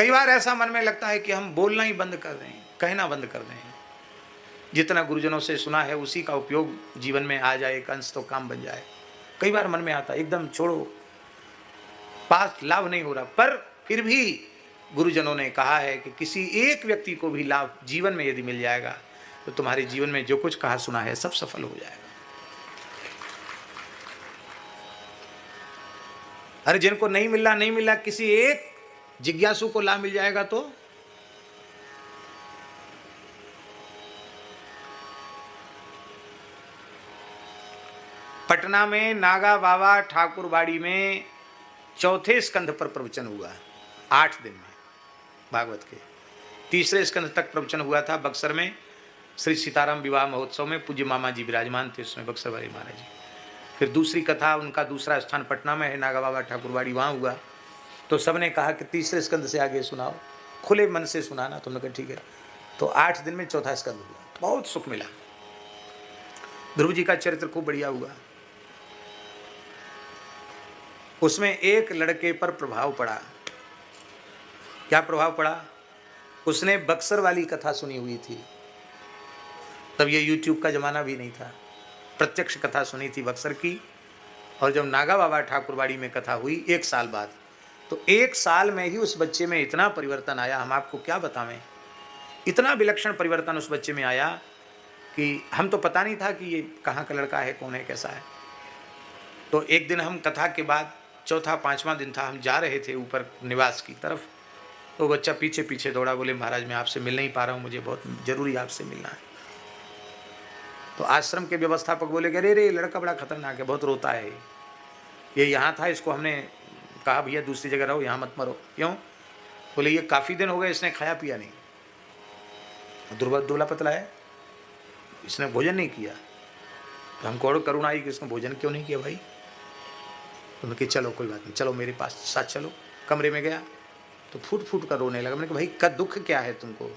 कई बार ऐसा मन में लगता है कि हम बोलना ही बंद कर दें, कहना बंद कर दें। जितना गुरुजनों से सुना है उसी का उपयोग जीवन में आ जाए, एक अंश तो काम बन जाए। कई बार मन में आता है एकदम छोड़ो, पास लाभ नहीं हो रहा, पर फिर भी गुरुजनों ने कहा है कि किसी एक व्यक्ति को भी लाभ जीवन में यदि मिल जाएगा तो तुम्हारे जीवन में जो कुछ कहा सुना है सब सफल हो जाएगा। अरे जिनको नहीं मिला, किसी एक जिज्ञासु को लाभ मिल जाएगा तो पटना में नागा बाबा ठाकुरबाड़ी में चौथे स्कंध पर प्रवचन हुआ 8 दिन में, भागवत के 3रे स्कंध तक प्रवचन हुआ था। बक्सर में श्री सीताराम विवाह महोत्सव में पूज्य मामा जी विराजमान थे उसमें, बक्सर वाले महाराज जी। फिर दूसरी कथा, उनका दूसरा स्थान पटना में है, नागा बाबा ठाकुरबाड़ी, वहाँ हुआ। तो सबने कहा कि 3रे स्कंध से आगे सुनाओ, खुले मन से सुनाना। तुमने कहा ठीक है। तो 8 दिन में चौथा स्कंध हुआ, बहुत सुख मिला। ध्रुव जी का चरित्र खूब बढ़िया हुआ। उसमें एक लड़के पर प्रभाव पड़ा। क्या प्रभाव पड़ा? उसने बक्सर वाली कथा सुनी हुई थी, तब ये YouTube का जमाना भी नहीं था। प्रत्यक्ष कथा सुनी थी बक्सर की, और जब नागा बाबा ठाकुरबाड़ी में कथा हुई 1 साल बाद, तो 1 साल में ही उस बच्चे में इतना परिवर्तन आया, हम आपको क्या बतावें। इतना विलक्षण परिवर्तन उस बच्चे में आया कि हम तो पता नहीं था कि ये कहाँ का लड़का है, कौन है, कैसा है। तो एक दिन हम कथा के बाद, चौथा 5वां दिन था, हम जा रहे थे ऊपर निवास की तरफ, तो बच्चा पीछे पीछे दौड़ा, बोले महाराज मैं आपसे मिल नहीं पा रहा हूँ, मुझे बहुत जरूरी आपसे मिलना है। तो आश्रम के व्यवस्थापक बोले कि अरे लड़का बड़ा खतरनाक है, बहुत रोता है, ये यहाँ था, इसको हमने कहा भैया दूसरी जगह रहो, यहाँ मत मरो। क्यों? बोले ये काफ़ी दिन हो गए इसने खाया पिया नहीं, दुबला पतला है, इसने भोजन नहीं किया। तो हमको और करुणा आई कि इसने भोजन क्यों नहीं किया भाई। उन्होंने कहा चलो कोई बात नहीं, चलो मेरे पास साथ चलो। कमरे में गया तो फूट फूट कर रोने लगा। मैंने कहा भाई का दुख क्या है तुमको?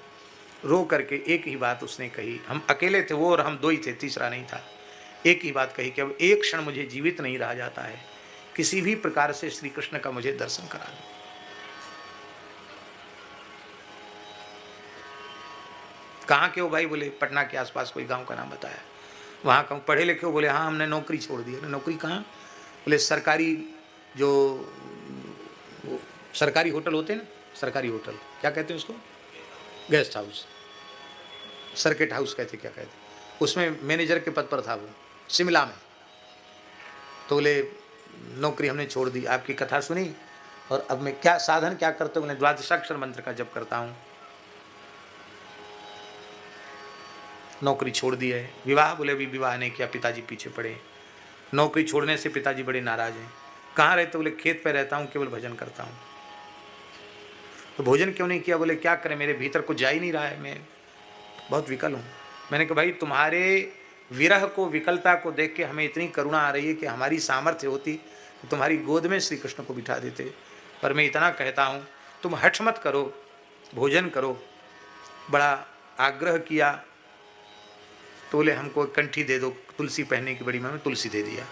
रो करके एक ही बात उसने कही, हम अकेले थे वो और हम 2 ही थे, तीसरा नहीं था। एक ही बात कही कि अब एक क्षण मुझे जीवित नहीं रहा जाता है, किसी भी प्रकार से श्री कृष्ण का मुझे दर्शन करा दो। कहाँ के हो भाई? बोले पटना के आसपास कोई गांव का नाम बताया। वहाँ कहूँ पढ़े लिखे हो? बोले हाँ हमने नौकरी छोड़ दी। नौकरी कहाँ? बोले सरकारी, जो सरकारी होटल होते हैं ना, सरकारी होटल क्या कहते हैं उसको, गेस्ट हाउस, सर्किट हाउस कहते क्या कहते, उसमें मैनेजर के पद पर था वो, शिमला में। तो बोले नौकरी हमने छोड़ दी, आपकी कथा सुनी और अब मैं क्या साधन क्या करता हूँ? बोले द्वादशाक्षर मंत्र का जप करता हूँ। नौकरी छोड़ दी है। विवाह? बोले अभी विवाह नहीं किया, पिताजी पीछे पड़े। नौकरी छोड़ने से पिताजी बड़े नाराज हैं। कहाँ रहते? बोले खेत पे रहता हूँ, केवल भजन करता हूँ। तो भोजन क्यों नहीं किया? बोले क्या करें, मेरे भीतर कुछ जा ही नहीं रहा है, मैं बहुत विकल हूँ। मैंने कहा भाई तुम्हारे विरह को, विकलता को देख के हमें इतनी करुणा आ रही है कि हमारी सामर्थ्य होती तो तुम्हारी गोद में श्री कृष्ण को बिठा देते, पर मैं इतना कहता हूँ तुम हठ मत करो, भोजन करो। बड़ा आग्रह किया तो बोले हमको कंठी दे दो, तुलसी पहनने की बड़ी मैंने तुलसी दे दिया।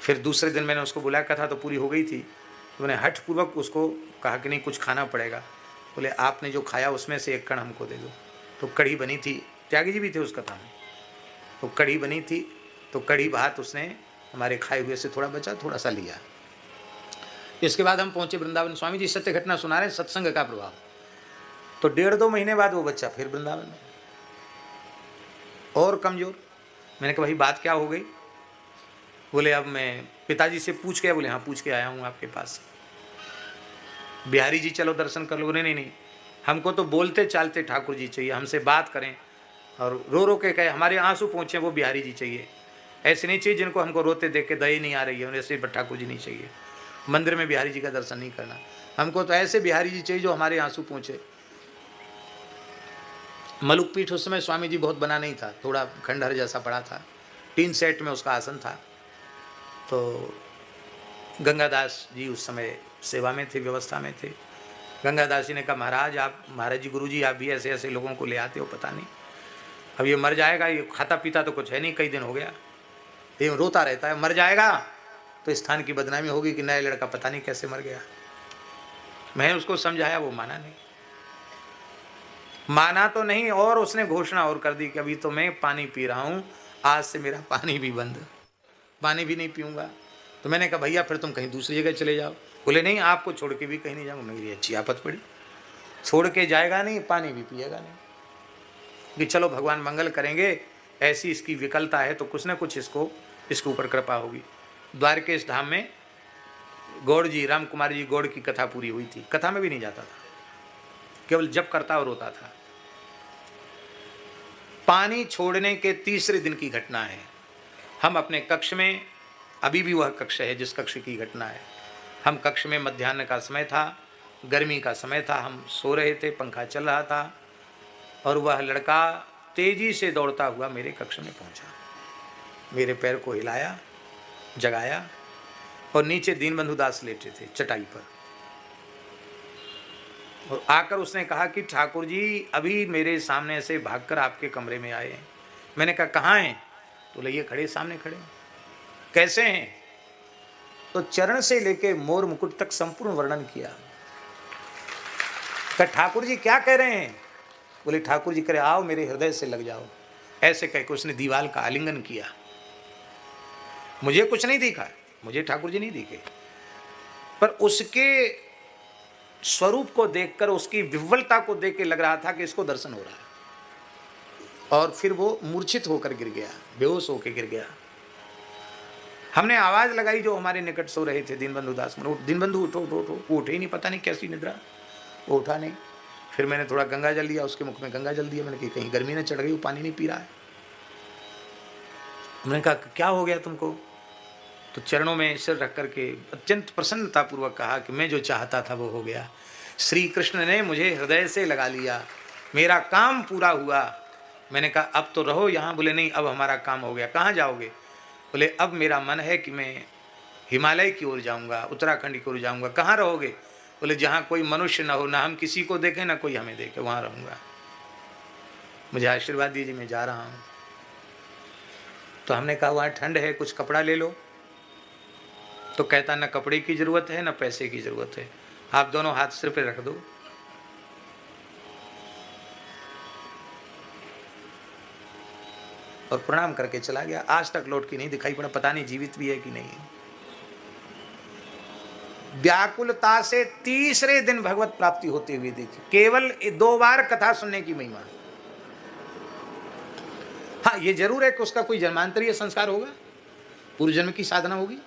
फिर दूसरे दिन मैंने उसको बुलाया, कथा तो पूरी हो गई थी, तो मैंने हठपूर्वक उसको कहा कि नहीं कुछ खाना पड़ेगा। बोले आपने जो खाया उसमें से 1 कण हमको दे दो। तो कढ़ी बनी थी, त्यागी जी भी थे उस कथा में, तो कढ़ी बनी थी, तो कढ़ी भात उसने हमारे खाए हुए से थोड़ा बचा, थोड़ा सा लिया। इसके बाद हम पहुँचे वृंदावन। स्वामी जी सत्य घटना सुना रहे, सत्संग का प्रभाव। तो 1.5-2 महीने बाद वो बच्चा फिर वृंदावन में और कमज़ोर। मैंने कहा भाई बात क्या हो गई? बोले अब मैं पिताजी से पूछ के, बोले हाँ पूछ के आया हूँ आपके पास। बिहारी जी चलो दर्शन कर लो। नहीं, हमको तो बोलते चालते ठाकुर जी चाहिए, हमसे बात करें और रो रो के कहे हमारे आंसू पहुँचे वो बिहारी जी चाहिए। ऐसे नहीं चाहिए जिनको हमको रोते देख के दया नहीं आ रही है, ऐसे ठाकुर जी नहीं चाहिए। मंदिर में बिहारी जी का दर्शन नहीं करना, हमको तो ऐसे बिहारी जी चाहिए जो हमारे आंसू पहुँचे। मलुक पीठ उस समय स्वामी जी बहुत बना नहीं था, थोड़ा खंडहर जैसा पड़ा था, टीन सेट में उसका आसन था। तो गंगादास जी उस समय सेवा में थे, व्यवस्था में थे। गंगादास जी ने कहा महाराज आप, महाराज जी गुरु जी आप भी ऐसे ऐसे लोगों को ले आते हो, पता नहीं अब ये मर जाएगा, ये खाता पीता तो कुछ है नहीं, कई दिन हो गया, ये रोता रहता है, मर जाएगा तो स्थान की बदनामी होगी कि नया लड़का पता नहीं कैसे मर गया। मैं उसको समझाया, वो माना नहीं। माना तो नहीं, और उसने घोषणा और कर दी कि अभी तो मैं पानी पी रहा हूँ, आज से मेरा पानी भी बंद, पानी भी नहीं पीऊँगा। तो मैंने कहा भैया फिर तुम कहीं दूसरी जगह चले जाओ। बोले नहीं, आपको छोड़ के भी कहीं नहीं जाऊँगा। मेरी अच्छी आफत पड़ी, छोड़ के जाएगा नहीं, पानी भी पिएगा नहीं। कि चलो भगवान मंगल करेंगे, ऐसी इसकी विकलता है तो कुछ ना कुछ इसके ऊपर कृपा होगी। द्वारकेश धाम में गौड़ जी, राम कुमार जी गौड़ की कथा पूरी हुई थी। कथा में भी नहीं जाता था, केवल जप करता और रोता था। पानी छोड़ने के तीसरे दिन की घटना है। हम अपने कक्ष में, अभी भी वह कक्ष है जिस कक्ष की घटना है, हम कक्ष में, मध्याह्न का समय था, गर्मी का समय था, हम सो रहे थे, पंखा चल रहा था, और वह लड़का तेजी से दौड़ता हुआ मेरे कक्ष में पहुंचा, मेरे पैर को हिलाया, जगाया, और नीचे दीनबंधु दास लेटे थे चटाई पर, और आकर उसने कहा कि ठाकुर जी अभी मेरे सामने से भागकर आपके कमरे में आए हैं। मैंने कहा कहाँ हैं? तो बोले ये खड़े, सामने खड़े। कैसे हैं? तो चरण से लेके मोर मुकुट तक संपूर्ण वर्णन किया। कहा ठाकुर जी क्या कह रहे हैं? बोले ठाकुर जी करे आओ मेरे हृदय से लग जाओ। ऐसे कह के उसने दीवाल का आलिंगन किया। मुझे कुछ नहीं दिखा, मुझे ठाकुर जी नहीं दिखे, पर उसके स्वरूप को देखकर, उसकी विह्वलता को देख के लग रहा था कि इसको दर्शन हो रहा है। और फिर वो मूर्छित होकर गिर गया, बेहोश होकर गिर गया। हमने आवाज लगाई, जो हमारे निकट सो रहे थे दीनबंधु दास, दीनबंधु उठो उठो उठो। वो उठे ही नहीं, पता नहीं कैसी निद्रा, वो उठा नहीं। फिर मैंने थोड़ा गंगा जल लिया, उसके मुख में गंगा जल दिया। मैंने कहा कहीं गर्मी न चढ़ गई, वो पानी नहीं पी रहा है। मैंने कहा क्या हो गया तुमको? तो चरणों में सिर रख करके अत्यंत प्रसन्नतापूर्वक कहा कि मैं जो चाहता था वो हो गया। श्री कृष्ण ने मुझे हृदय से लगा लिया, मेरा काम पूरा हुआ। मैंने कहा अब तो रहो यहाँ। बोले नहीं, अब हमारा काम हो गया। कहाँ जाओगे? बोले अब मेरा मन है कि मैं हिमालय की ओर जाऊँगा, उत्तराखंड की ओर जाऊँगा। कहाँ रहोगे? बोले जहाँ कोई मनुष्य ना हो, ना हम किसी को देखें ना कोई हमें देखे, वहाँ रहूँगा। मुझे आशीर्वाद दीजिए, मैं जा रहा हूँ। तो हमने कहा वहाँ ठंड है, कुछ कपड़ा ले लो। तो कहता ना कपड़े की ज़रूरत है ना पैसे की ज़रूरत है, आप दोनों हाथ सिर पे रख दो। और प्रणाम करके चला गया। आज तक लौट के नहीं दिखाई पड़ा, पता नहीं जीवित भी है कि नहीं। व्याकुलता से तीसरे दिन भगवत प्राप्ति होते हुए देखी, केवल 2 बार कथा सुनने की महिमा। हाँ ये जरूर है कि उसका कोई जन्मांतरीय संस्कार होगा, पूर्व जन्म की साधना होगी।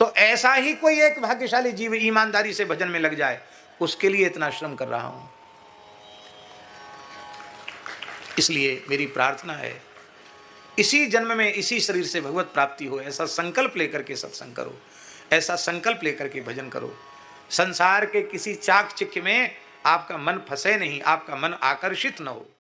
तो ऐसा ही कोई एक भाग्यशाली जीव ईमानदारी से भजन में लग जाए, उसके लिए इतना श्रम कर रहा हूं। इसलिए मेरी प्रार्थना है इसी जन्म में इसी शरीर से भगवत प्राप्ति हो, ऐसा संकल्प लेकर के सत्संग करो, ऐसा संकल्प लेकर के भजन करो। संसार के किसी चाक चिक्य में आपका मन फंसे नहीं, आपका मन आकर्षित न हो।